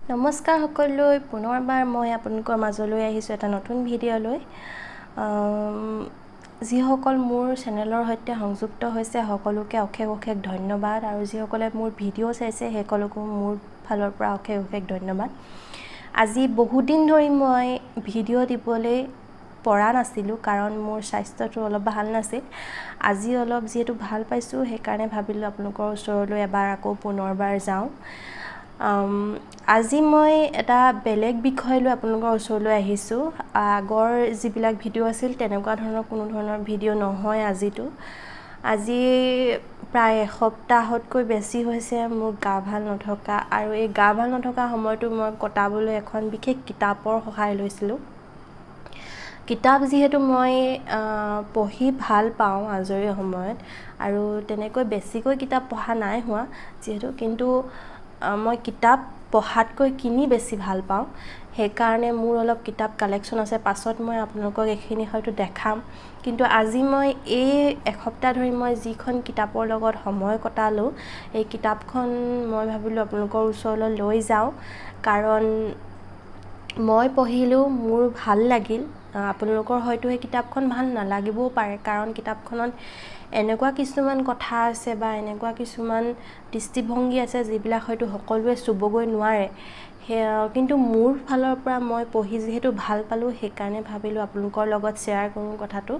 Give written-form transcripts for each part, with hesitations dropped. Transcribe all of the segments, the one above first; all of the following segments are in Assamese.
নমস্কাৰ সকলোলৈ পুনৰবাৰ মই আপোনালোকৰ মাজলৈ আহিছোঁ এটা নতুন ভিডিঅ' লৈ যিসকল মোৰ চেনেলৰ সৈতে সংযুক্ত হৈছে সকলোকে অশেষ ধন্যবাদ আৰু যিসকলে মোৰ ভিডিঅ' চাইছে সকলোকো মোৰ ফালৰ পৰা অশেষ ধন্যবাদ আজি বহুত দিন ধৰি মই ভিডিঅ' দিবলৈ পৰা নাছিলোঁ কাৰণ মোৰ স্বাস্থ্যটো অলপ ভাল নাছিল আজি অলপ যেহেতু ভাল পাইছোঁ সেইকাৰণে ভাবিলোঁ আপোনালোকৰ ওচৰলৈ এবাৰ আকৌ পুনৰবাৰ যাওঁ আজি মই এটা বেলেগ বিষয় লৈ আপোনালোকৰ ওচৰলৈ আহিছোঁ আগৰ যিবিলাক ভিডিঅ' আছিল তেনেকুৱা ধৰণৰ কোনো ধৰণৰ ভিডিঅ' নহয় আজি প্ৰায় এসপ্তাহতকৈ বেছি হৈছে মোৰ গা ভাল নথকা আৰু এই গা ভাল নথকা সময়টো মই কটাবলৈ এখন বিশেষ কিতাপৰ সহায় লৈছিলোঁ কিতাপ যিহেতু মই পঢ়ি ভাল পাওঁ আজৰি সময়ত আৰু তেনেকৈ বেছিকৈ কিতাপ পঢ়া নাই হোৱা যিহেতু কিন্তু মই কিতাপ পঢ়াতকৈ কিনি বেছি ভাল পাওঁ সেইকাৰণে মোৰ অলপ কিতাপ কালেকশ্যন আছে পাছত মই আপোনালোকক এইখিনি হয়তো দেখাম কিন্তু আজি মই এই এসপ্তাহ ধৰি মই যিখন কিতাপৰ লগত সময় কটালোঁ এই কিতাপখন মই ভাবিলোঁ আপোনালোকৰ ওচৰলৈ লৈ যাওঁ কাৰণ মই পঢ়িলোঁ মোৰ ভাল লাগিল আপোনালোকৰ হয়তো এই কিতাপখন ভাল নালাগিবও পাৰে কাৰণ কিতাপখনত এনেকুৱা কিছুমান কথা আছে বা এনেকুৱা কিছুমান দৃষ্টিভংগী আছে যিবিলাক হয়তো সকলোৱে চুবগৈ নোৱাৰে কিন্তু মোৰ ফালৰ পৰা মই পঢ়ি যিহেতু ভাল পালোঁ সেইকাৰণে ভাবিলোঁ আপোনালোকৰ লগত শ্বেয়াৰ কৰোঁ কথাটো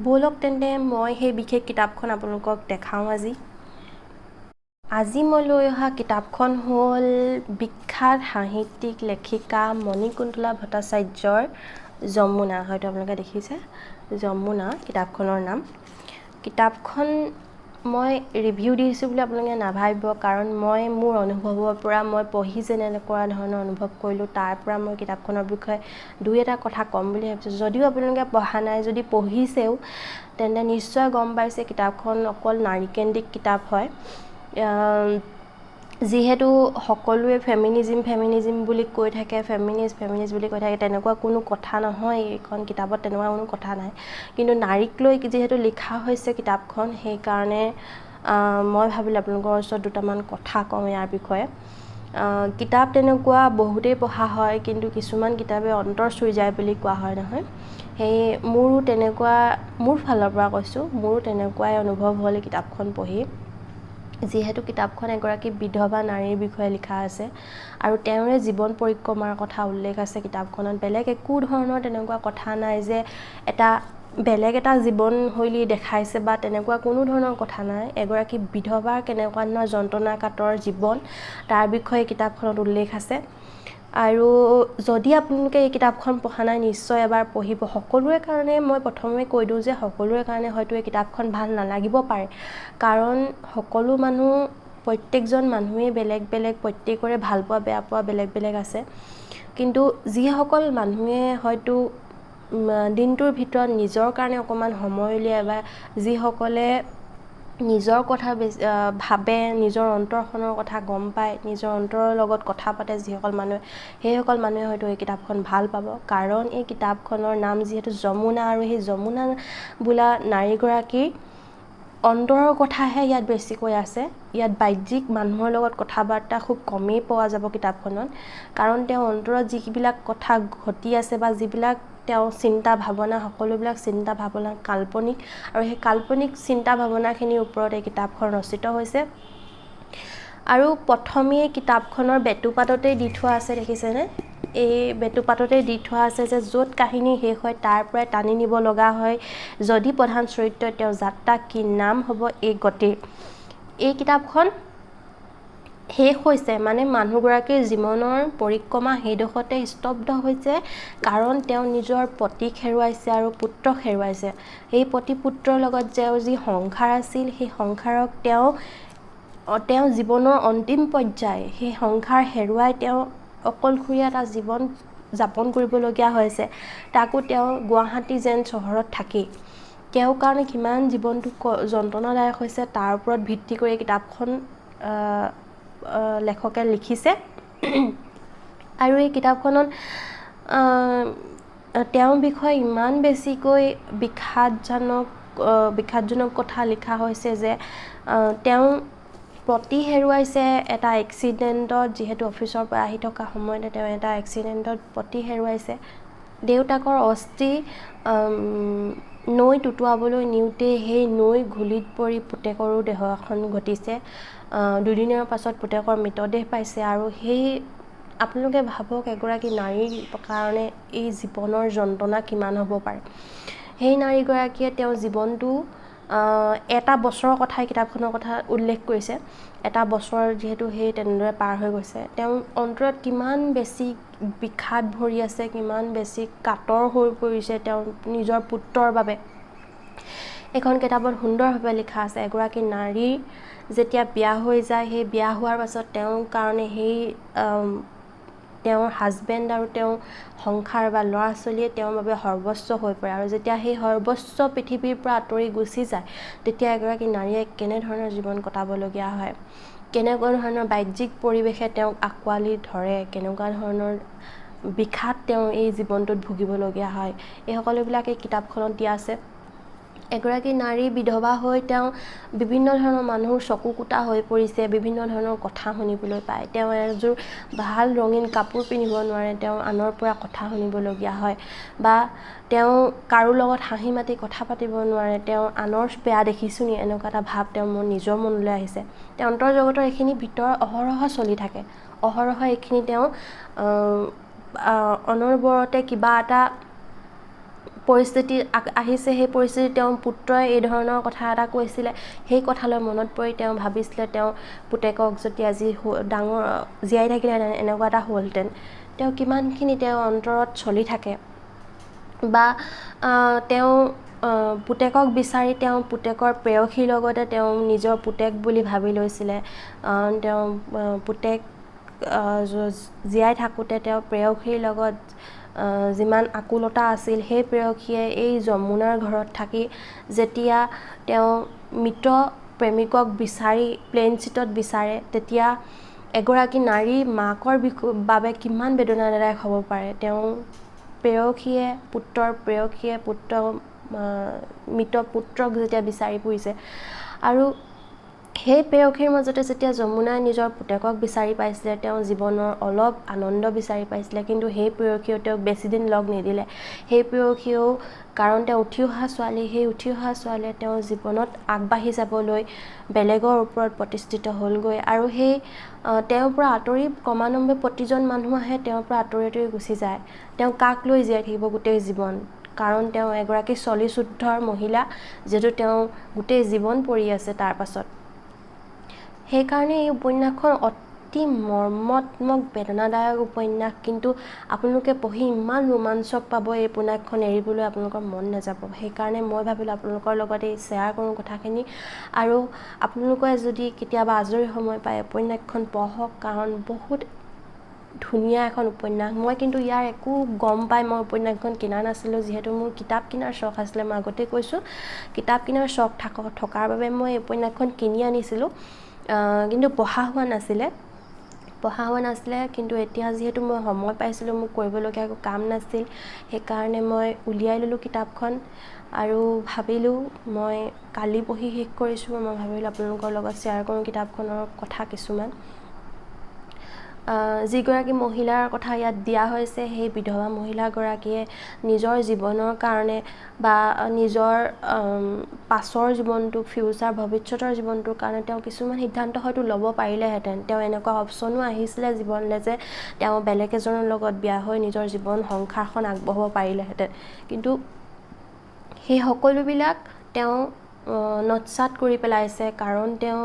ব'লক তেন্তে মই সেই বিশেষ কিতাপখন আপোনালোকক দেখাওঁ আজি মই লৈ অহা কিতাপখন হ'ল বিখ্যাত সাহিত্যিক লেখিকা মণিকুন্তলা ভট্টাচাৰ্যৰ যমুনা হয়তো আপোনালোকে দেখিছে যমুনা কিতাপখনৰ নাম কিতাপখন মই ৰিভিউ দিছোঁ বুলি আপোনালোকে নাভাবিব কাৰণ মই মোৰ অনুভৱৰ পৰা মই পঢ়ি যেনেকুৱা ধৰণৰ অনুভৱ কৰিলোঁ তাৰ পৰা মই কিতাপখনৰ বিষয়ে দুই এটা কথা ক'ম বুলি ভাবিছোঁ যদিও আপোনালোকে পঢ়া নাই যদি পঢ়িছেও তেন্তে নিশ্চয় গম পাইছে কিতাপখন অকল নাৰীকেন্দ্ৰিক কিতাপ হয় যিহেতু সকলোৱে ফেমিনিজিম বুলি কৈ থাকে ফেমিনিষ্ট বুলি কৈ থাকে তেনেকুৱা কোনো কথা নহয় এইখন কিতাপত তেনেকুৱা কোনো কথা নাই কিন্তু নাৰীক লৈ যিহেতু লিখা হৈছে কিতাপখন সেইকাৰণে মই ভাবিলোঁ আপোনালোকৰ ওচৰত দুটামান কথা কওঁ ইয়াৰ বিষয়ে কিতাপ তেনেকুৱা বহুতেই পঢ়া হয় কিন্তু কিছুমান কিতাপে অন্তৰ চুই যায় বুলি কোৱা হয় নহয় সেই মোৰো তেনেকুৱা মোৰ ফালৰ পৰা কৈছোঁ মোৰো তেনেকুৱাই অনুভৱ হ'ল কিতাপখন পঢ়ি যিহেতু কিতাপখন এগৰাকী বিধৱা নাৰীৰ বিষয়ে লিখা আছে আৰু তেওঁৰে জীৱন পৰিক্ৰমাৰ কথা উল্লেখ আছে কিতাপখনত বেলেগ একো ধৰণৰ তেনেকুৱা কথা নাই যে বেলেগ এটা জীৱনশৈলী দেখাইছে বা তেনেকুৱা কোনো ধৰণৰ কথা নাই এগৰাকী বিধৱাৰ কেনেকুৱা ধৰণৰ যন্ত্ৰণাকাতৰ জীৱন তাৰ বিষয়ে কিতাপখনত উল্লেখ আছে আৰু যদি আপোনালোকে এই কিতাপখন পঢ়া নাই নিশ্চয় এবাৰ পঢ়িব সকলোৰে কাৰণে মই প্ৰথমে কৈ দিওঁ যে সকলোৰে কাৰণে হয়তো এই কিতাপখন ভাল নালাগিব পাৰে কাৰণ সকলো মানুহ প্ৰত্যেকজন মানুহেই বেলেগ প্ৰত্যেকৰে ভাল পোৱা বেয়া পোৱা বেলেগ আছে কিন্তু যিসকল মানুহে হয়তো দিনটোৰ ভিতৰত নিজৰ কাৰণে অকণমান সময় উলিয়াই বা যিসকলে নিজৰ কথা ভাবে নিজৰ অন্তৰখনৰ কথা গম পায় নিজৰ অন্তৰৰ লগত কথা পাতে যিসকল মানুহে সেইসকল মানুহে হয়তো এই কিতাপখন ভাল পাব কাৰণ এই কিতাপখনৰ নাম যিহেতু যমুনা আৰু সেই যমুনা বোলা নাৰীগৰাকীৰ অন্তৰৰ কথাহে ইয়াত বেছিকৈ আছে ইয়াত বাহ্যিক মানুহৰ লগত কথা বাৰ্তা খুব কমেই পোৱা যাব কিতাপখনত কাৰণ তেওঁ অন্তৰত যিবিলাক কথা ঘটি আছে বা যিবিলাক তেওঁ চিন্তা ভাৱনা সকলোবিলাক চিন্তা ভাৱনা কাল্পনিক আৰু সেই কাল্পনিক চিন্তা ভাৱনাখিনিৰ ওপৰত এই কিতাপখন ৰচিত হৈছে আৰু প্ৰথমেই কিতাপখনৰ বেটুপাততেই দি থোৱা আছে দেখিছেনে এই বেটুপাততেই দি থোৱা আছে যে য'ত কাহিনী শেষ হয় তাৰ পৰাই টানি নিব লগা হয় যদি প্ৰধান চৰিত্ৰ তেওঁৰ যাত্ৰা কি নাম হ'ব এই গতিৰ এই কিতাপখন শেষ হৈছে মানে মানুহগৰাকীৰ জীৱনৰ পৰিক্ৰমা সেইডোখৰতে স্তব্ধ হৈছে কাৰণ তেওঁ নিজৰ পতিক হেৰুৱাইছে আৰু পুত্ৰক হেৰুৱাইছে এই পতি পুত্ৰৰ লগত যি সংসাৰ আছিল সেই সংসাৰক তেওঁ জীৱনৰ অন্তিম পৰ্যায় সেই সংসাৰ হেৰুৱাই তেওঁ অকলশৰীয়া এটা জীৱন যাপন কৰিবলগীয়া হৈছে তাকো তেওঁ গুৱাহাটী যেন চহৰত থাকি তেওঁৰ কাৰণে কিমান জীৱনটো যন্ত্ৰণাদায়ক হৈছে তাৰ ওপৰত ভিত্তি কৰি কিতাপখন লেখকে লিখিছে আৰু এই কিতাপখনত তেওঁৰ বিষয়ে ইমান বেছিকৈ বিষাদজনক কথা লিখা হৈছে যে তেওঁ পতি হেৰুৱাইছে এটা এক্সিডেণ্টত, যিহেতু অফিচৰ পৰা আহি থকা সময়তে তেওঁ এটা এক্সিডেণ্টত পতি হেৰুৱাইছে। দেউতাকৰ অস্থি নৈত উটুৱাবলৈ নিওঁতে সেই নৈ ঘুলিত পৰি পুতেকৰো দেহাৱসান ঘটিছে। দুদিনৰ পাছত পুতেকৰ মৃতদেহ পাইছে। আৰু সেই আপোনালোকে ভাবক এগৰাকী নাৰীৰ কাৰণে এই জীৱনৰ যন্ত্ৰণা কিমান হ'ব পাৰে। সেই নাৰীগৰাকীয়ে তেওঁৰ জীৱনটো এটা বছৰৰ কথাই কিতাপখনৰ কথা উল্লেখ কৰিছে। এটা বছৰ যিহেতু সেই তেনেদৰে পাৰ হৈ গৈছে, তেওঁৰ অন্তৰত কিমান বেছি বিষাদ ভৰি আছে, কিমান বেছি কাতৰ হৈ পৰিছে তেওঁ নিজৰ পুত্ৰৰ বাবে। এখন কিতাপত সুন্দৰভাৱে লিখা আছে, এগৰাকী নাৰী যেতিয়া বিয়া হৈ যায়, সেই বিয়া হোৱাৰ পাছত তেওঁৰ কাৰণে সেই তেওঁৰ হাজবেণ্ড আৰু তেওঁৰ সংসাৰ বা ল'ৰা ছোৱালীয়ে তেওঁৰ বাবে সৰ্বস্ব হৈ পৰে। আৰু যেতিয়া সেই সৰ্বস্ব পৃথিৱীৰ পৰা আঁতৰি গুচি যায়, তেতিয়া এগৰাকী নাৰীয়ে কেনেধৰণৰ জীৱন কটাবলগীয়া হয়, কেনেকুৱা ধৰণৰ বাহ্যিক পৰিৱেশে তেওঁক আঁকোৱালি ধৰে, কেনেকুৱা ধৰণৰ বিষাদ তেওঁ এই জীৱনটোত ভুগিবলগীয়া হয়, এই সকলোবিলাক এই কিতাপখনত দিয়া আছে। এগৰাকী নাৰী বিধৱা হৈ তেওঁ বিভিন্ন ধৰণৰ মানুহৰ চকু কুটা হৈ পৰিছে, বিভিন্ন ধৰণৰ কথা শুনিবলৈ পায়। তেওঁ এযোৰ ভাল ৰঙীন কাপোৰ পিন্ধিব নোৱাৰে, তেওঁ আনৰ পৰা কথা শুনিবলগীয়া হয়, বা তেওঁ কাৰো লগত হাঁহি মাতি কথা পাতিব নোৱাৰে, তেওঁ আনৰ বেয়া দেখিছোঁ নি এনেকুৱা এটা ভাৱ তেওঁ নিজৰ মনলৈ আহিছে। তেওঁ অন্তৰ্জগতৰ এইখিনি ভিতৰ অহৰহ চলি থাকে, অহৰহ এইখিনি তেওঁ অনবৰতে কিবা এটা পৰিস্থিতি আহিছে, সেই পৰিস্থিতিত তেওঁ পুত্ৰই এই ধৰণৰ কথা এটা কৈছিলে, সেই কথালৈ মনত পৰি তেওঁ ভাবিছিলে তেওঁ পুতেকক যদি আজি ডাঙৰ জীয়াই থাকিলেহেঁতেন এনেকুৱা এটা হ'লহেঁতেন। তেওঁ কিমানখিনি তেওঁ অন্তৰত চলি থাকে, বা তেওঁ পুতেকক বিচাৰি তেওঁ পুতেকৰ প্ৰেয়সীৰ লগতে তেওঁ নিজৰ পুতেক বুলি ভাবি লৈছিলে। তেওঁ পুতেক জীয়াই থাকোঁতে তেওঁ প্ৰেয়সীৰ লগত যিমান আকুলতা আছিল, সেই প্ৰেয়সীয়ে এই যমুনাৰ ঘৰত থাকি যেতিয়া তেওঁ মৃত প্ৰেমিকক বিচাৰি প্লেইন চিটত বিচাৰে, তেতিয়া এগৰাকী নাৰী মাকৰ বাবে কিমান বেদনাদায়ক হ'ব পাৰে। তেওঁ প্ৰেয়সীয়ে মৃত পুত্ৰক যেতিয়া বিচাৰি ফুৰিছে, আৰু সেই প্ৰেয়সীৰ মাজতে যেতিয়া যমুনাই নিজৰ পুতেকক বিচাৰি পাইছিলে, তেওঁ জীৱনৰ অলপ আনন্দ বিচাৰি পাইছিলে, কিন্তু সেই প্ৰেয়সীয়েও তেওঁক বেছিদিন লগ নিদিলে। সেই প্ৰেয়সীয়েও, কাৰণ তেওঁ উঠি অহা ছোৱালী, সেই উঠি অহা ছোৱালীয়ে তেওঁৰ জীৱনত আগবাঢ়ি যাবলৈ বেলেগৰ ওপৰত প্ৰতিষ্ঠিত হ'লগৈ। আৰু সেই তেওঁৰ পৰা আঁতৰি ক্ৰমান্বয়ে প্ৰতিজন মানুহ আহে, তেওঁৰ পৰা আঁতৰি আঁতৰি গুচি যায়। তেওঁ কাক লৈ জীয়াই থাকিব গোটেই জীৱন, কাৰণ তেওঁ এগৰাকী চলিশুদ্ধৰ মহিলা, যিহেতু তেওঁ গোটেই জীৱন পৰি আছে তাৰ পাছত। সেইকাৰণে এই উপন্যাসখন অতি মৰ্মাত্মক বেদনাদায়ক উপন্যাস, কিন্তু আপোনালোকে পঢ়ি ইমান ৰোমাঞ্চক পাব, এই উপন্যাসখন এৰিবলৈ আপোনালোকৰ মন নাযাব। সেইকাৰণে মই ভাবিলোঁ আপোনালোকৰ লগত এই শ্বেয়াৰ কৰোঁ কথাখিনি। আৰু আপোনালোকে যদি কেতিয়াবা আজৰি সময় পায় উপন্যাসখন পঢ়ক, কাৰণ বহুত ধুনীয়া এখন উপন্যাস। মই কিন্তু ইয়াৰ একো গম পাই মই উপন্যাসখন কিনা নাছিলোঁ, যিহেতু মোৰ কিতাপ কিনাৰ চখ আছিলে। মই আগতে কৈছোঁ, কিতাপ কিনাৰ চখ থকাৰ বাবে মই এই উপন্যাসখন কিনি আনিছিলোঁ, কিন্তু পঢ়া হোৱা নাছিলে। কিন্তু এতিয়া যিহেতু মই সময় পাইছিলোঁ, মোক কৰিবলগীয়া একো কাম নাছিল, সেইকাৰণে মই উলিয়াই ল'লোঁ কিতাপখন আৰু ভাবিলোঁ মই কালি পঢ়ি শেষ কৰিছোঁ। মই ভাবিলোঁ আপোনালোকৰ লগত শ্বেয়াৰ কৰোঁ কিতাপখনৰ কথা কিছুমান। যিগৰাকী মহিলাৰ কথা ইয়াত দিয়া হৈছে, সেই বিধৱা মহিলাগৰাকীয়ে নিজৰ জীৱনৰ কাৰণে বা নিজৰ পাছৰ জীৱনটো, ফিউচাৰ ভৱিষ্যতৰ জীৱনটোৰ কাৰণে তেওঁ কিছুমান সিদ্ধান্ত হয়তো ল'ব পাৰিলেহেঁতেন। তেওঁ এনেকুৱা অপশ্যনো আহিছিলে জীৱনলৈ যে তেওঁ বেলেগ এজনৰ লগত বিয়া হৈ নিজৰ জীৱন সংসাৰখন আগবঢ়াব পাৰিলেহেঁতেন, কিন্তু সেই সকলোবিলাক তেওঁ নস্যাৎ কৰি পেলাইছে, কাৰণ তেওঁ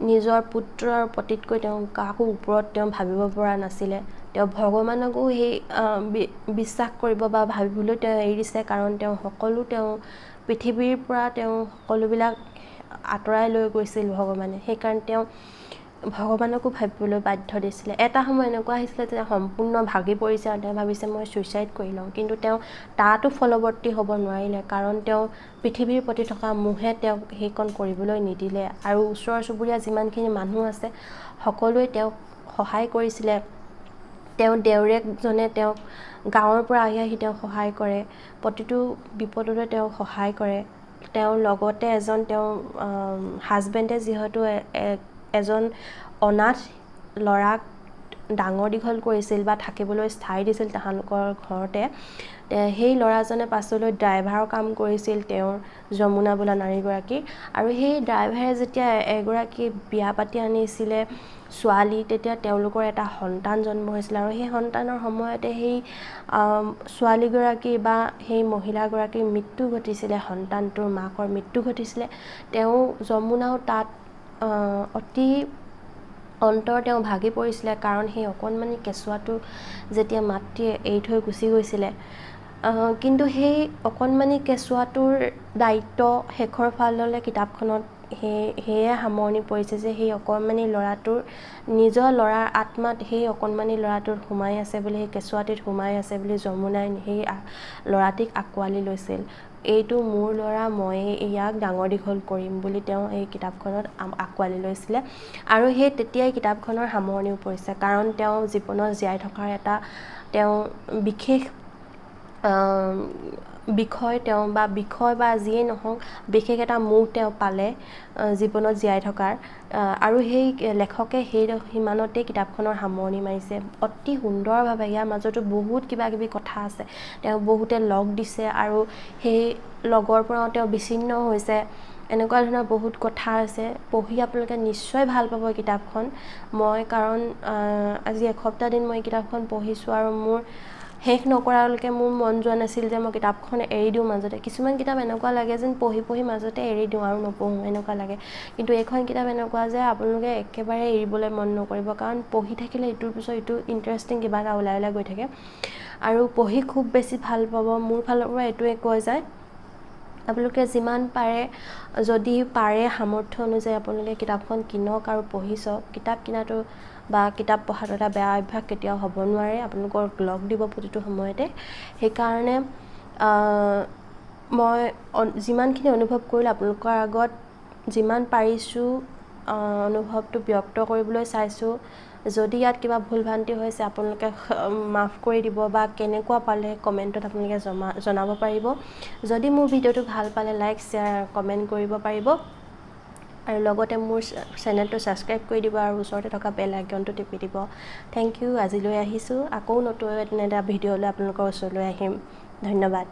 নিজৰ পুত্ৰৰ প্ৰতিতকৈ তেওঁ কাকো ওপৰত তেওঁ ভাবিব পৰা নাছিলে। তেওঁ ভগৱানকো সেই বিশ্বাস কৰিব বা ভাবিবলৈ তেওঁ এৰি দিছে, কাৰণ তেওঁ পৃথিৱীৰ পৰা তেওঁ সকলোবিলাক আঁতৰাই লৈ গৈছিল ভগৱানে। সেইকাৰণে তেওঁ ভগৱানকো ভাবিবলৈ বাধ্য দিছিলে। এটা সময় এনেকুৱা আহিছিলে যে সম্পূৰ্ণ ভাগি পৰিছে আৰু তেওঁ ভাবিছে মই ছুইচাইড কৰি লওঁ, কিন্তু তেওঁ তাতো ফলৱৰ্তী হ'ব নোৱাৰিলে, কাৰণ তেওঁ পৃথিৱীৰ প্ৰতি থকা মোহে তেওঁক সেইকণ কৰিবলৈ নিদিলে। আৰু ওচৰ চুবুৰীয়া যিমানখিনি মানুহ আছে সকলোৱে তেওঁক সহায় কৰিছিলে। তেওঁ দেউৰেকজনে তেওঁক গাঁৱৰ পৰা আহি তেওঁক সহায় কৰে, প্ৰতিটো বিপদতে তেওঁক সহায় কৰে। তেওঁৰ লগতে তেওঁ হাজবেণ্ডে যিহেতু এজন অনাথ ল'ৰাক ডাঙৰ দীঘল কৰিছিল বা থাকিবলৈ স্থায়ী দিছিল তাহাঁলোকৰ ঘৰতে সেই ল'ৰাজনে পাছলৈ ড্ৰাইভাৰৰ কাম কৰিছিল তেওঁৰ যমুনা বোলা নাৰীগৰাকী আৰু সেই ড্ৰাইভাৰে যেতিয়া এগৰাকী বিয়া পাতি আনিছিলে ছোৱালী তেতিয়া তেওঁলোকৰ এটা সন্তান জন্ম হৈছিল আৰু সেই সন্তানৰ সময়তে সেই ছোৱালীগৰাকী বা সেই মহিলাগৰাকীৰ মৃত্যু ঘটিছিলে সন্তানটোৰ মাকৰ মৃত্যু ঘটিছিলে তেওঁ যমুনাও তাত অতি অন্তৰ তেওঁ ভাগি পৰিছিলে কাৰণ সেই অকণমানি কেঁচুৱাটো যেতিয়া মাতৃয়ে এৰি থৈ গুচি গৈছিলে কিন্তু সেই অকণমানি কেঁচুৱাটোৰ দায়িত্ব শেষৰ ফাললৈ কিতাপখনত সেয়ে সামৰণি পৰিছে যে সেই অকণমানি ল'ৰাটোৰ নিজৰ ল'ৰাৰ আত্মাত সেই অকণমানি ল'ৰাটোৰ সোমাই আছে বুলি সেই কেঁচুৱাটিত সোমাই আছে বুলি যমুনাই সেই ল'ৰাটিক আঁকোৱালি লৈছিল এইটো মোৰ ল'ৰা মই ইয়াক ডাঙৰ দীঘল কৰিম বুলি তেওঁ এই কিতাপখনত আঁকোৱালি লৈছিলে আৰু সেই তেতিয়াই কিতাপখনৰ সামৰণিও পৰিছে কাৰণ তেওঁ জীৱনত জীয়াই থকাৰ এটা তেওঁ বিশেষ বিষয় তেওঁ বা বিষয় বা যিয়ে নহওক বিশেষ এটা মুখ তেওঁ পালে জীৱনত জীয়াই থকাৰ আৰু সেই লেখকে সেই সিমানতেই কিতাপখনৰ সামৰণি মাৰিছে অতি সুন্দৰভাৱে ইয়াৰ মাজতো বহুত কিবা কিবি কথা আছে তেওঁ বহুতে লগ দিছে আৰু সেই লগৰ পৰাও তেওঁ বিচ্ছিন্ন হৈছে এনেকুৱা ধৰণৰ বহুত কথা আছে পঢ়ি আপোনালোকে নিশ্চয় ভাল পাব কিতাপখন মই কাৰণ আজি এসপ্তাহ দিন মই কিতাপখন পঢ়িছোঁ আৰু মোৰ শেষ নকৰালৈকে মোৰ মন যোৱা নাছিল যে মই কিতাপখন এৰি দিওঁ মাজতে কিছুমান কিতাপ এনেকুৱা লাগে যেন পঢ়ি মাজতে এৰি দিওঁ আৰু নপঢ়োঁ এনেকুৱা লাগে কিন্তু এইখন কিতাপ এনেকুৱা যে আপোনালোকে একেবাৰে এৰিবলৈ মন নকৰিব কাৰণ পঢ়ি থাকিলে ইটোৰ পিছত ইটো ইণ্টাৰেষ্টিং কিবা এটা ওলাই গৈ থাকে আৰু পঢ়ি খুব বেছি ভাল পাব মোৰ ফালৰ পৰা এইটোৱে কৈ যায় আপোনালোকে যিমান পাৰে যদি পাৰে সামৰ্থ্য অনুযায়ী আপোনালোকে কিতাপখন কিনক আৰু পঢ়ি চাওক কিতাপ কিনাটো বা কিতাপ পঢ়াটো এটা বেয়া অভ্যাস কেতিয়াও হ'ব নোৱাৰে আপোনালোকৰ লগ দিব প্ৰতিটো সময়তে সেইকাৰণে মই যিমানখিনি অনুভৱ কৰিলোঁ আপোনালোকৰ আগত যিমান পাৰিছোঁ অনুভৱটো ব্যক্ত কৰিবলৈ চাইছোঁ যদি ইয়াত কিবা ভুল ভ্ৰান্তি হৈছে আপোনালোকে মাফ কৰি দিব বা কেনেকুৱা পালে কমেণ্টত আপোনালোকে জনাব পাৰিব যদি মোৰ ভিডিঅ'টো ভাল পালে লাইক শ্বেয়াৰ কমেণ্ট কৰিব পাৰিব আৰু লগতে মোৰ চেনেলটো ছাবস্ক্ৰাইব কৰি দিব আৰু ওচৰতে থকা বেল আইকনটো টিপি দিব থেংক ইউ আজিলৈ আহিছোঁ আকৌ নতুন এটা ভিডিঅ'লৈ আপোনালোকৰ ওচৰলৈ আহিম ধন্যবাদ